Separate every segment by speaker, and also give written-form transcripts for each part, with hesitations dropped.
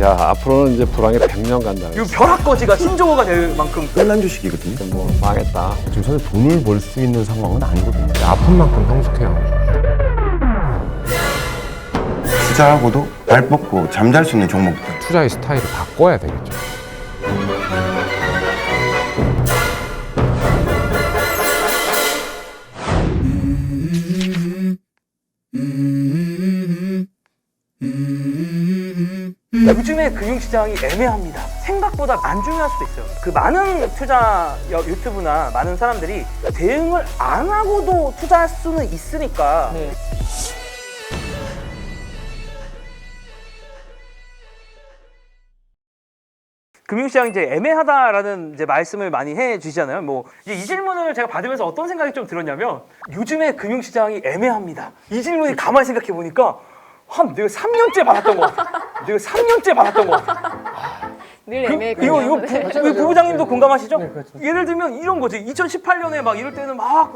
Speaker 1: 야, 앞으로는 이제 불황이 100년 간다.
Speaker 2: 이 벼락거지가 신조어가 될 만큼
Speaker 3: 뻔한 주식이거든요.
Speaker 1: 뭐 망했다.
Speaker 3: 지금 사실 돈을 벌 수 있는 상황은 아니거든요.
Speaker 4: 아픈 만큼 성숙해요.
Speaker 3: 투자하고도 발 뻗고 잠잘 수 있는 종목들.
Speaker 4: 투자의 스타일을 바꿔야 되겠죠.
Speaker 2: 요즘에 금융시장이 애매합니다. 생각보다 안 중요할 수도 있어요. 그 많은 투자 유튜브나 많은 사람들이 대응을 안 하고도 투자할 수는 있으니까 금융시장이 이제 애매하다라는 이제 말씀을 많이 해주시잖아요. 뭐 이제 이 질문을 제가 받으면서 어떤 생각이 좀 들었냐면 요즘에 금융시장이 애매합니다. 이 질문이 가만히 생각해 보니까 내가 3년째 받았던 것 같아. 내가 3년째 받았던 것 같아.
Speaker 5: 늘 애매했군요.
Speaker 2: 이거
Speaker 5: 네.
Speaker 2: 부부장님도 공감하시죠? 예를 들면 이런 거지. 2018년에 막 이럴 때는 막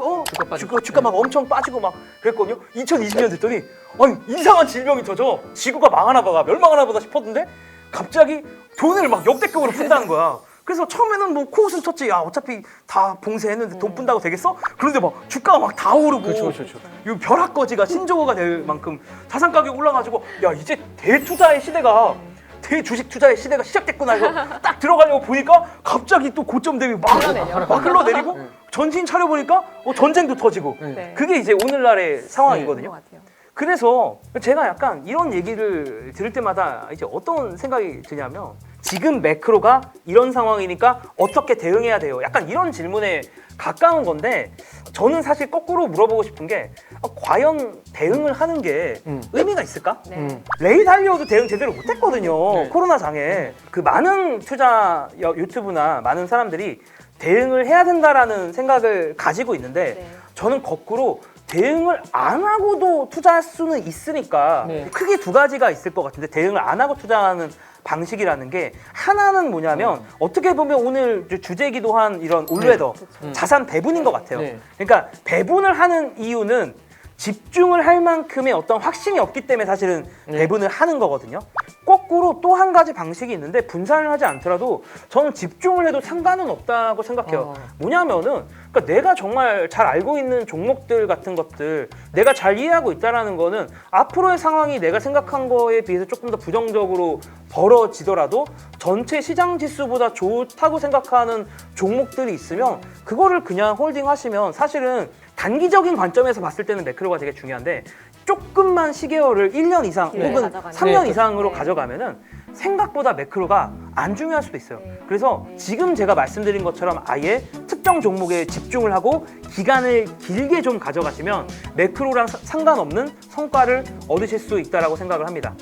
Speaker 2: 주가 막 엄청 빠지고 막 그랬거든요. 2020년 됐더니 아니 이상한 질병이 터져. 지구가 망하나 보다, 멸망하나 보다 싶었는데 갑자기 돈을 막 역대급으로 푼다는 거야. 그래서 처음에는 뭐 코웃음 쳤지. 야 어차피 다 봉쇄했는데 돈 푼다고 되겠어? 그런데 막 주가가 막 다 오르고 이 벼락거지가 신조어가 될 만큼 자산 가격이 올라가지고 야 이제 대투자의 시대가 대주식 투자의 시대가 시작됐구나 이거 딱 들어가려고 보니까 갑자기 또 고점 대비 막 흘러내리고 전신 차려보니까 전쟁도 터지고
Speaker 5: 네.
Speaker 2: 그게 이제 오늘날의 상황이거든요.
Speaker 5: 그런 것 같아요.
Speaker 2: 그래서 제가 약간 이런 얘기를 들을 때마다 이제 어떤 생각이 드냐면 지금 매크로가 이런 상황이니까 어떻게 대응해야 돼요? 약간 이런 질문에 가까운 건데 저는 사실 거꾸로 물어보고 싶은 게 과연 대응을 하는 게 의미가 있을까?
Speaker 5: 네.
Speaker 2: 레이 달리오도 대응 제대로 못했거든요. 코로나 장에 그 많은 투자 유튜브나 많은 사람들이 대응을 해야 된다라는 생각을 가지고 있는데
Speaker 5: 네.
Speaker 2: 저는 거꾸로 대응을 안 하고도 투자할 수는 있으니까 크게 두 가지가 있을 것 같은데 대응을 안 하고 투자하는 방식이라는 게 하나는 뭐냐면 어떻게 보면 오늘 주제기도 한 이런 올웨더 자산 배분인 것 같아요. 그러니까 배분을 하는 이유는 집중을 할 만큼의 어떤 확신이 없기 때문에 사실은 배분을 하는 거거든요. 거꾸로 또 한 가지 방식이 있는데 분산을 하지 않더라도 저는 집중을 해도 상관은 없다고 생각해요. 뭐냐면은 그러니까 내가 정말 잘 알고 있는 종목들 같은 것들 내가 잘 이해하고 있다라는 거는 앞으로의 상황이 내가 생각한 거에 비해서 조금 더 부정적으로 벌어지더라도 전체 시장 지수보다 좋다고 생각하는 종목들이 있으면 그거를 그냥 홀딩하시면 사실은 단기적인 관점에서 봤을 때는 매크로가 되게 중요한데 조금만 시계열을 1년 이상 혹은 3년 이상으로 가져가면은 생각보다 매크로가 안 중요할 수도 있어요. 그래서 지금 제가 말씀드린 것처럼 아예 특정 종목에 집중을 하고 기간을 길게 좀 가져가시면 매크로랑 상관없는 성과를 얻으실 수 있다고 생각을 합니다.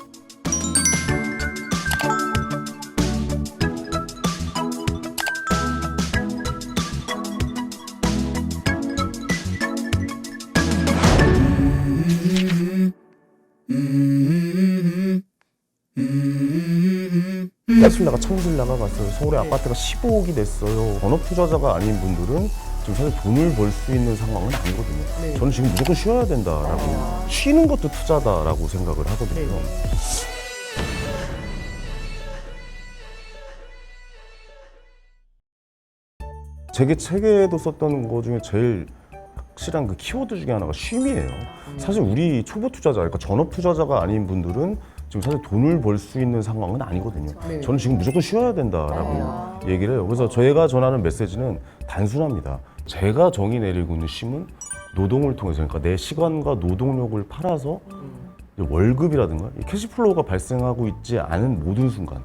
Speaker 3: 테슬라가 1000불 나가갔어요. 서울의 아파트가 15억이 됐어요. 전업 투자자가 아닌 분들은 지금 사실 돈을 벌 수 있는 상황은 아니거든요. 저는 지금 무조건 쉬어야 된다라고 쉬는 것도 투자다라고 생각을 하거든요. 제게 책에도 썼던 거 중에 제일 확실한 그 키워드 중에 하나가 쉼이에요. 사실 우리 초보 투자자, 그러니까 전업 투자자가 아닌 분들은 지금 사실 돈을 벌 수 있는 상황은 아니거든요. 저는 지금 무조건 쉬어야 된다라고 얘기를 해요. 그래서 저희가 전하는 메시지는 단순합니다. 제가 정의 내리고 있는 쉼은 노동을 통해서, 그러니까 내 시간과 노동력을 팔아서 월급이라든가 캐시플로우가 발생하고 있지 않은 모든 순간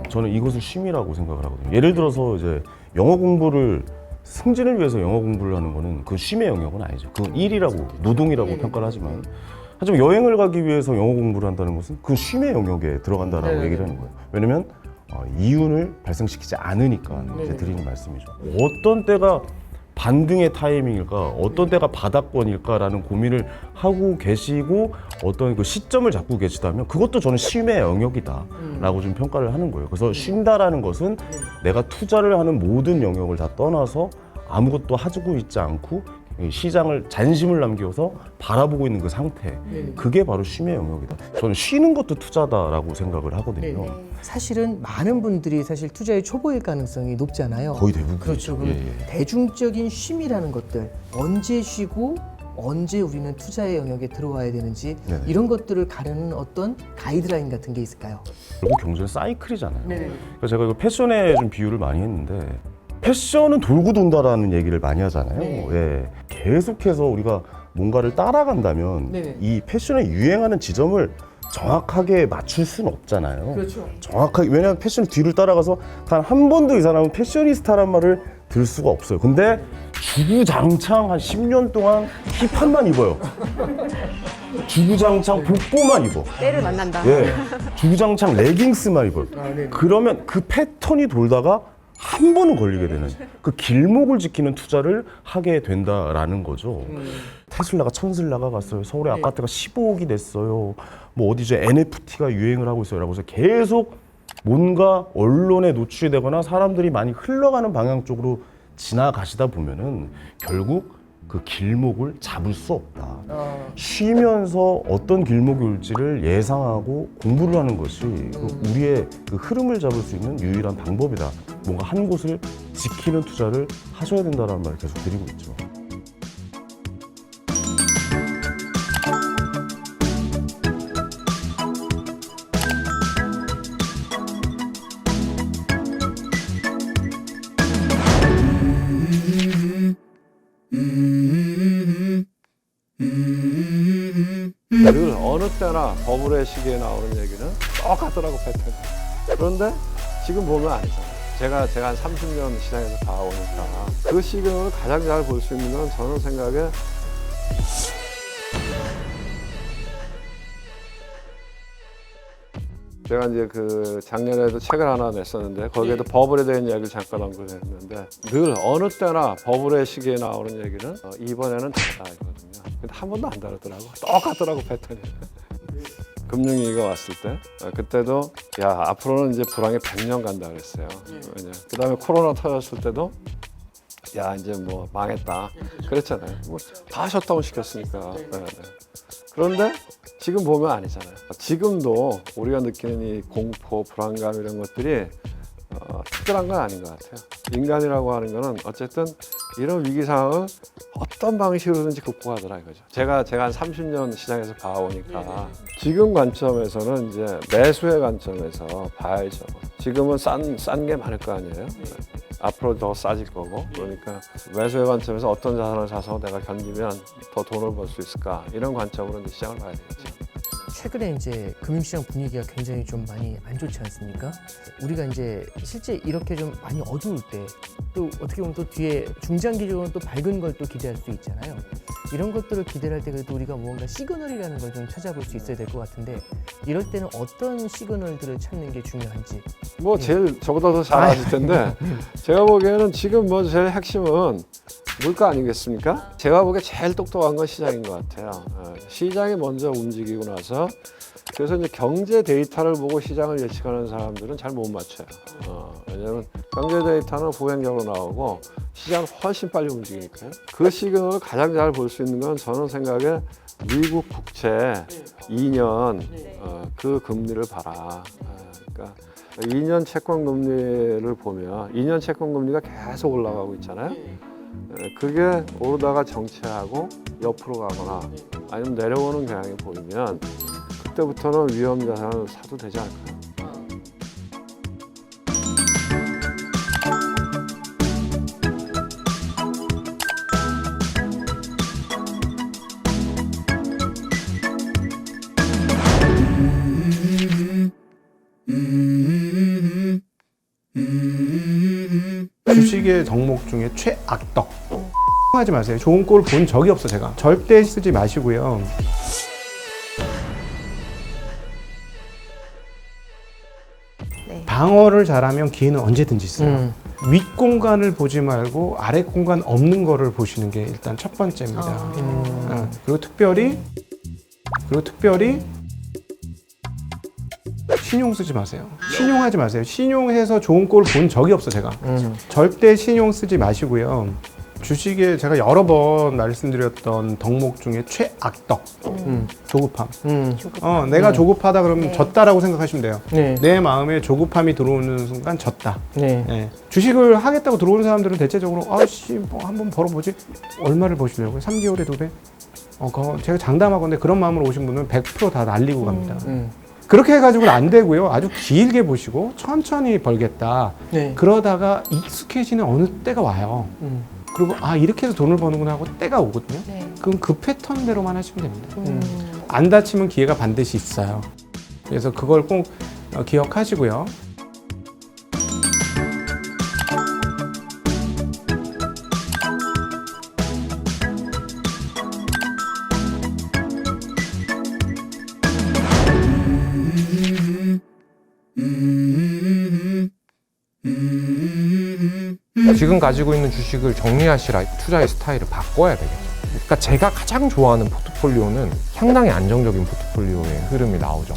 Speaker 3: 저는 이것을 쉼이라고 생각을 하거든요. 예를 들어서 이제 영어 공부를 승진을 위해서 영어 공부를 하는 거는 그 쉼의 영역은 아니죠. 그건 일이라고, 노동이라고 평가를 하지만 여행을 가기 위해서 영어 공부를 한다는 것은 그 쉼의 영역에 들어간다라고 얘기를 하는 거예요. 왜냐면 이윤을 발생시키지 않으니까 이제 드리는 말씀이죠. 어떤 때가 반등의 타이밍일까, 어떤 때가 바닥권일까라는 고민을 하고 계시고 어떤 그 시점을 잡고 계시다면 그것도 저는 쉼의 영역이다라고 좀 평가를 하는 거예요. 그래서 쉰다라는 것은 내가 투자를 하는 모든 영역을 다 떠나서 아무것도 하고 있지 않고 이 시장을 잔심을 남겨서 바라보고 있는 그 상태, 그게 바로 쉼의 영역이다. 저는 쉬는 것도 투자다라고 생각을 하거든요.
Speaker 6: 사실은 많은 분들이 사실 투자의 초보일 가능성이 높잖아요.
Speaker 3: 거의 대부분.
Speaker 6: 그렇죠. 그럼 대중적인 쉼이라는 것들 언제 쉬고 언제 우리는 투자의 영역에 들어와야 되는지
Speaker 3: 네네.
Speaker 6: 이런 것들을 가르는 어떤 가이드라인 같은 게 있을까요?
Speaker 3: 결국 경제는 사이클이잖아요. 그래서 제가 이거 패션에 좀 비유를 많이 했는데 패션은 돌고 돈다라는 얘기를 많이 하잖아요. 예. 계속해서 우리가 뭔가를 따라간다면 이 패션에 유행하는 지점을 정확하게 맞출 수는 없잖아요.
Speaker 6: 그렇죠.
Speaker 3: 정확하게, 왜냐하면 패션 뒤를 따라가서 단 한 번도 이 사람은 패셔니스타란 말을 들 수가 없어요. 근데 주구장창 한 10년 동안 힙한만 입어요. 주구장창 복고만 입어.
Speaker 5: 때를 만난다.
Speaker 3: 예, 주구장창 레깅스만 입어요. 그러면 그 패턴이 돌다가 한 번은 걸리게 되는 그 길목을 지키는 투자를 하게 된다라는 거죠. 테슬라가 천슬라가 갔어요. 서울의 아파트가 15억이 됐어요. 뭐 어디 이제 NFT가 유행을 하고 있어요. 라고 해서 계속 뭔가 언론에 노출이 되거나 사람들이 많이 흘러가는 방향 쪽으로 지나가시다 보면은 결국 그 길목을 잡을 수 없다. 쉬면서 어떤 길목이 올지를 예상하고 공부를 하는 것이 우리의 그 흐름을 잡을 수 있는 유일한 방법이다. 뭔가 한 곳을 지키는 투자를 하셔야 된다는 말을 계속 드리고 있죠.
Speaker 1: 늘 어느 때나 버블의 시기에 나오는 얘기는 똑같더라고, 패턴이. 그런데 지금 보면 아니잖아요. 제가 한 30년 시장에서 봐오니까 그 시그널을 가장 잘 볼 수 있는 건 저는 생각에 제가 이제 그 작년에도 책을 하나 냈었는데 거기에도 버블에 대한 이야기를 잠깐 언급했는데 늘 어느 때나 버블의 시기에 나오는 얘기는 이번에는 다르다 이거든요. 근데 한 번도 안 다르더라고. 똑같더라고, 패턴이. 금융위기가 왔을 때 그때도 야 앞으로는 이제 불황이 100년 간다 그랬어요. 그 다음에 코로나 터졌을 때도 야 이제 뭐 망했다 그랬잖아요. 뭐 다 셧다운 시켰으니까. 네. 그런데 지금 보면 아니잖아요. 지금도 우리가 느끼는 이 공포, 불안감 이런 것들이 특별한 건 아닌 것 같아요. 인간이라고 하는 거는 어쨌든 이런 위기 상황을 어떤 방식으로든지 극복하더라 이거죠. 제가 한 30년 시장에서 봐오니까 지금 관점에서는 이제 매수의 관점에서 봐야죠. 지금은 싼 게 많을 거 아니에요. 앞으로 더 싸질 거고, 그러니까 매수의 관점에서 어떤 자산을 사서 내가 견디면 더 돈을 벌 수 있을까, 이런 관점으로 이제 시장을 봐야 되겠죠.
Speaker 6: 최근에 이제 금융시장 분위기가 굉장히 좀 많이 안 좋지 않습니까? 우리가 이제 실제 이렇게 좀 많이 어두울 때 또 어떻게 보면 또 뒤에 중장기적으로 또 밝은 걸 또 기대할 수 있잖아요. 이런 것들을 기대할 때 그래도 우리가 뭔가 시그널이라는 걸 좀 찾아볼 수 있어야 될 것 같은데 이럴 때는 어떤 시그널들을 찾는 게 중요한지.
Speaker 1: 뭐 제일 저보다 더 잘 아실 텐데 제가 보기에는 지금 뭐 제일 핵심은 물가 아니겠습니까? 제가 보기에 제일 똑똑한 건 시장인 것 같아요. 시장이 먼저 움직이고 나서 그래서 이제 경제 데이터를 보고 시장을 예측하는 사람들은 잘 못 맞춰요. 왜냐하면 경제 데이터는 후행적으로 나오고 시장은 훨씬 빨리 움직이니까요. 그 시그널을 가장 잘 볼 수 있는 건 저는 생각에 미국 국채 2년 그 금리를 봐라. 그러니까 2년 채권 금리를 보면 2년 채권 금리가 계속 올라가고 있잖아요. 그게 오르다가 정체하고 옆으로 가거나 아니면 내려오는 경향이 보이면 그때부터는 위험 자산을 사도 되지 않을까요?
Speaker 7: 주식의 덕목 중에 최악덕. 하지 마세요. 좋은 꼴 본 적이 없어 제가. 절대 쓰지 마시고요.
Speaker 5: 네.
Speaker 7: 방어를 잘하면 기회는 언제든지 있어요. 윗 공간을 보지 말고 아래 공간 없는 거를 보시는 게 일단 첫 번째입니다. 그리고 특별히 신용 쓰지 마세요. 신용하지 마세요. 신용해서 좋은 꼴 본 적이 없어 제가. 절대 신용 쓰지 마시고요. 주식에 제가 여러 번 말씀드렸던 덕목 중에 최악덕 조급함. 내가 조급하다 그러면
Speaker 5: 네.
Speaker 7: 졌다라고 생각하시면 돼요.
Speaker 6: 네.
Speaker 7: 내 마음에 조급함이 들어오는 순간 졌다.
Speaker 6: 네.
Speaker 7: 네. 주식을 하겠다고 들어오는 사람들은 대체적으로 아씨 뭐 한번 벌어보지. 얼마를 버시려고요? 3개월에 2배? 그거 제가 장담하건데 그런 마음으로 오신 분은 100% 다 날리고 갑니다. 그렇게 해가지고는 안 되고요. 아주 길게 보시고 천천히 벌겠다.
Speaker 6: 네.
Speaker 7: 그러다가 익숙해지는 어느 때가 와요. 그리고 이렇게 해서 돈을 버는구나 하고 때가 오거든요.
Speaker 5: 네.
Speaker 7: 그럼 그 패턴대로만 하시면 됩니다. 안 다치면 기회가 반드시 있어요. 그래서 그걸 꼭 기억하시고요.
Speaker 4: 지금 가지고 있는 주식을 정리하시라. 투자의 스타일을 바꿔야 되겠죠. 그러니까 제가 가장 좋아하는 포트폴리오는 상당히 안정적인 포트폴리오의 흐름이 나오죠.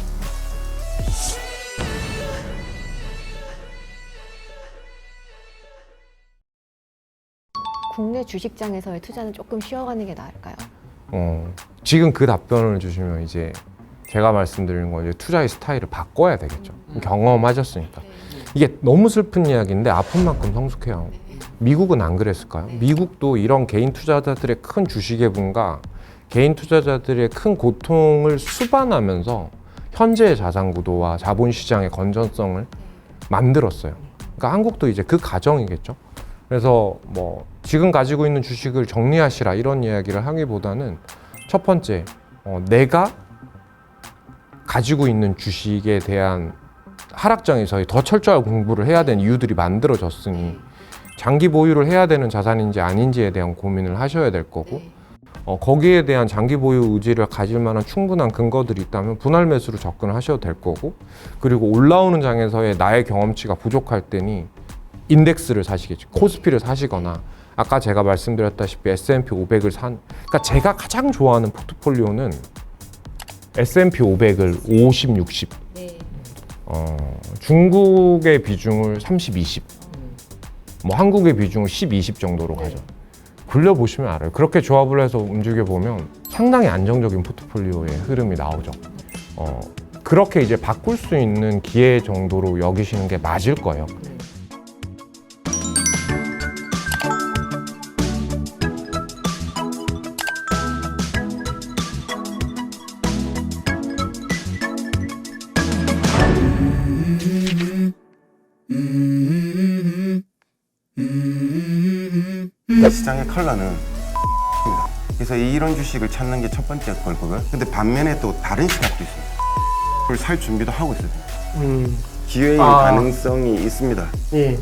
Speaker 5: 국내 주식장에서의 투자는 조금 쉬어가는 게 나을까요?
Speaker 4: 지금 그 답변을 주시면 이제 제가 말씀드리는 건 이제 투자의 스타일을 바꿔야 되겠죠. 경험하셨으니까. 이게 너무 슬픈 이야기인데 아픈 만큼 성숙해야 하고. 미국은 안 그랬을까요? 미국도 이런 개인 투자자들의 큰 주식해분과 개인 투자자들의 큰 고통을 수반하면서 현재의 자산 구도와 자본시장의 건전성을 만들었어요. 그러니까 한국도 이제 그 과정이겠죠. 그래서 뭐 지금 가지고 있는 주식을 정리하시라 이런 이야기를 하기보다는 첫 번째, 내가 가지고 있는 주식에 대한 하락장에서의 더 철저한 공부를 해야 되는 이유들이 만들어졌으니 장기 보유를 해야 되는 자산인지 아닌지에 대한 고민을 하셔야 될 거고, 거기에 대한 장기 보유 의지를 가질 만한 충분한 근거들이 있다면 분할 매수로 접근을 하셔도 될 거고, 그리고 올라오는 장에서의 나의 경험치가 부족할 때니 인덱스를 사시겠죠. 코스피를 사시거나 아까 제가 말씀드렸다시피 S&P 500을 그러니까 제가 가장 좋아하는 포트폴리오는 S&P 500을 50, 60 중국의 비중을 30, 20 뭐 한국의 비중을 10, 20 정도로 가죠. 굴려보시면 알아요. 그렇게 조합을 해서 움직여보면 상당히 안정적인 포트폴리오의 흐름이 나오죠. 그렇게 이제 바꿀 수 있는 기회 정도로 여기시는 게 맞을 거예요.
Speaker 3: 시장의 컬러는 그래서 이런 주식을 찾는 게 첫 번째 걸거고요. 근데 반면에 또 다른 시각도 있습니다. 그걸 살 준비도 하고 있어요. 기회의 가능성이 있습니다.
Speaker 6: 예.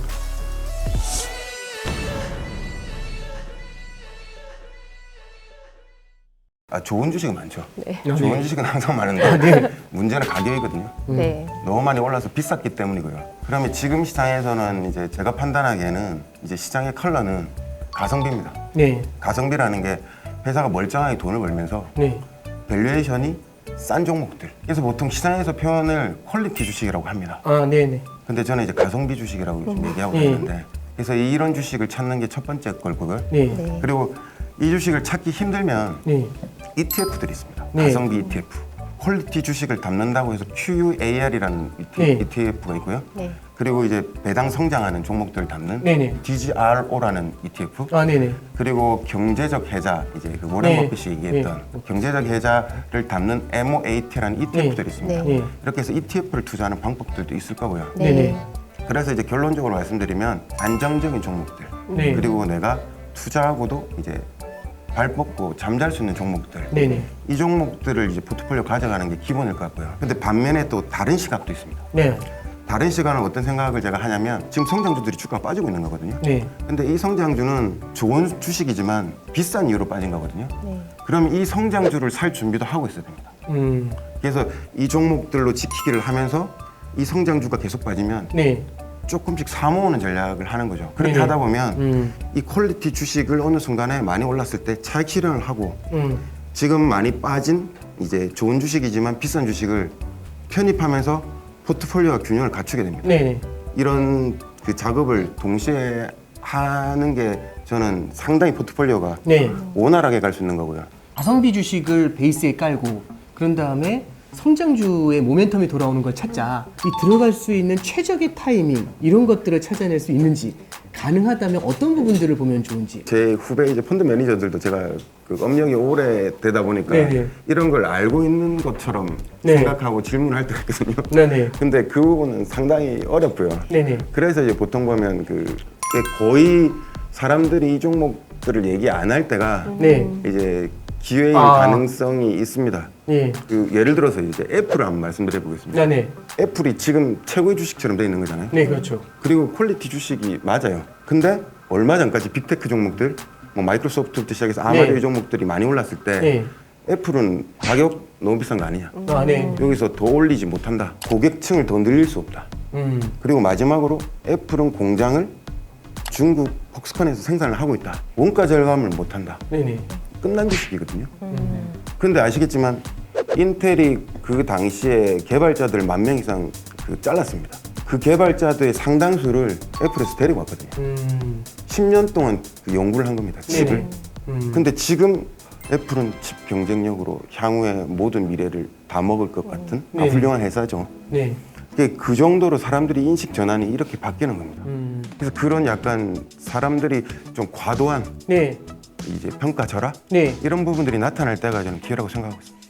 Speaker 3: 좋은 주식은 많죠.
Speaker 5: 네.
Speaker 3: 좋은 주식은 항상 많은데 문제는 가격이거든요.
Speaker 5: 네.
Speaker 3: 너무 많이 올라서 비쌌기 때문이고요. 그러면 지금 시장에서는 이제 제가 판단하기에는 이제 시장의 컬러는 가성비입니다.
Speaker 6: 네.
Speaker 3: 가성비라는 게 회사가 멀쩡하게 돈을 벌면서
Speaker 6: 네.
Speaker 3: 밸류에이션이 싼 종목들. 그래서 보통 시장에서 표현을 퀄리티 주식이라고 합니다.
Speaker 6: 네네.
Speaker 3: 근데 저는 이제 가성비 주식이라고 요즘 얘기하고
Speaker 6: 네.
Speaker 3: 있는데, 그래서 이런 주식을 찾는 게 첫 번째 걸고요.
Speaker 6: 네.
Speaker 5: 네.
Speaker 3: 그리고 이 주식을 찾기 힘들면
Speaker 6: 네.
Speaker 3: ETF들이 있습니다.
Speaker 6: 네.
Speaker 3: 가성비 ETF. 퀄리티 주식을 담는다고 해서 QUAR이라는
Speaker 6: 네.
Speaker 3: ETF가 있고요.
Speaker 5: 네.
Speaker 3: 그리고 이제 배당 성장하는 종목들을 담는
Speaker 6: 네네.
Speaker 3: DGRO라는 ETF.
Speaker 6: 네네.
Speaker 3: 그리고 경제적 해자, 이제 그 워렌
Speaker 6: 네.
Speaker 3: 버핏이 얘기했던 경제적 해자를 담는 MOAT라는 ETF들이 있습니다.
Speaker 5: 네.
Speaker 6: 네.
Speaker 3: 이렇게 해서 ETF를 투자하는 방법들도 있을 거고요.
Speaker 6: 네네.
Speaker 3: 그래서 이제 결론적으로 말씀드리면 안정적인 종목들,
Speaker 6: 네.
Speaker 3: 그리고 내가 투자하고도 이제 발 뻗고 잠잘 수 있는 종목들,
Speaker 6: 네네.
Speaker 3: 이 종목들을 이제 포트폴리오 가져가는 게 기본일 것 같고요. 근데 반면에 또 다른 시각도 있습니다.
Speaker 6: 네.
Speaker 3: 다른 시각은 어떤 생각을 제가 하냐면, 지금 성장주들이 주가가 빠지고 있는 거거든요.
Speaker 6: 네.
Speaker 3: 근데 이 성장주는 좋은 주식이지만 비싼 이유로 빠진 거거든요.
Speaker 5: 네.
Speaker 3: 그럼 이 성장주를 살 준비도 하고 있어야 됩니다. 그래서 이 종목들로 지키기를 하면서 이 성장주가 계속 빠지면
Speaker 6: 네.
Speaker 3: 조금씩 사모으는 전략을 하는 거죠. 그렇게
Speaker 6: 네네.
Speaker 3: 하다 보면 이 퀄리티 주식을 어느 순간에 많이 올랐을 때 차익 실현을 하고, 지금 많이 빠진 이제 좋은 주식이지만 비싼 주식을 편입하면서 포트폴리오와 균형을 갖추게 됩니다.
Speaker 6: 네네.
Speaker 3: 이런 그 작업을 동시에 하는 게
Speaker 8: 저는 상당히 포트폴리오가
Speaker 6: 네.
Speaker 8: 원활하게 갈 수 있는 거고요.
Speaker 6: 가성비 주식을 베이스에 깔고 그런 다음에 성장주의 모멘텀이 돌아오는 걸 찾자. 이 들어갈 수 있는 최적의 타이밍 이런 것들을 찾아낼 수 있는지 가능하다면 어떤 부분들을 보면 좋은지.
Speaker 8: 제 후배 이제 펀드 매니저들도 제가 그 업력이 오래되다 보니까
Speaker 6: 네네.
Speaker 8: 이런 걸 알고 있는 것처럼
Speaker 6: 네.
Speaker 8: 생각하고 질문할 때가 있거든요.
Speaker 6: 네네.
Speaker 8: 근데 그 부분은 상당히 어렵고요.
Speaker 6: 네네.
Speaker 8: 그래서 이제 보통 보면 그 거의 사람들이 이 종목들을 얘기 안 할 때가
Speaker 6: 네.
Speaker 8: 이제 기회의
Speaker 6: 아.
Speaker 8: 가능성이 있습니다.
Speaker 6: 예.
Speaker 8: 그 예를 들어서 이제 애플을 한번 말씀드려 보겠습니다.
Speaker 6: 네네.
Speaker 8: 애플이 지금 최고의 주식처럼 돼 있는 거잖아요.
Speaker 6: 네, 그렇죠.
Speaker 8: 그리고 퀄리티 주식이 맞아요. 근데 얼마 전까지 빅테크 종목들, 뭐 마이크로소프트부터 시작해서 아마존
Speaker 6: 네.
Speaker 8: 종목들이 많이 올랐을 때
Speaker 6: 네.
Speaker 8: 애플은 가격 너무 비싼 거 아니냐.
Speaker 6: 아, 네.
Speaker 8: 여기서 더 올리지 못한다. 고객층을 더 늘릴 수 없다. 그리고 마지막으로 애플은 공장을 중국 폭스콘에서 생산을 하고 있다. 원가 절감을 못한다.
Speaker 6: 네네.
Speaker 8: 끝난 주식이거든요. 그런데 아시겠지만 인텔이 그 당시에 개발자들 10,000명 이상 잘랐습니다. 그 개발자들의 상당수를 애플에서 데리고 왔거든요. 10년 동안 그 연구를 한 겁니다. 칩을. 근데 지금 애플은 칩 경쟁력으로 향후에 모든 미래를 다 먹을 것 같은
Speaker 6: 네.
Speaker 8: 훌륭한 회사죠.
Speaker 6: 네.
Speaker 8: 그 정도로 사람들이 인식 전환이 이렇게 바뀌는 겁니다. 그래서 그런 약간 사람들이 좀 과도한
Speaker 6: 네.
Speaker 8: 이제 평가 절하
Speaker 6: 네.
Speaker 8: 이런 부분들이 나타날 때가 저는 기회라고 생각하고 있습니다.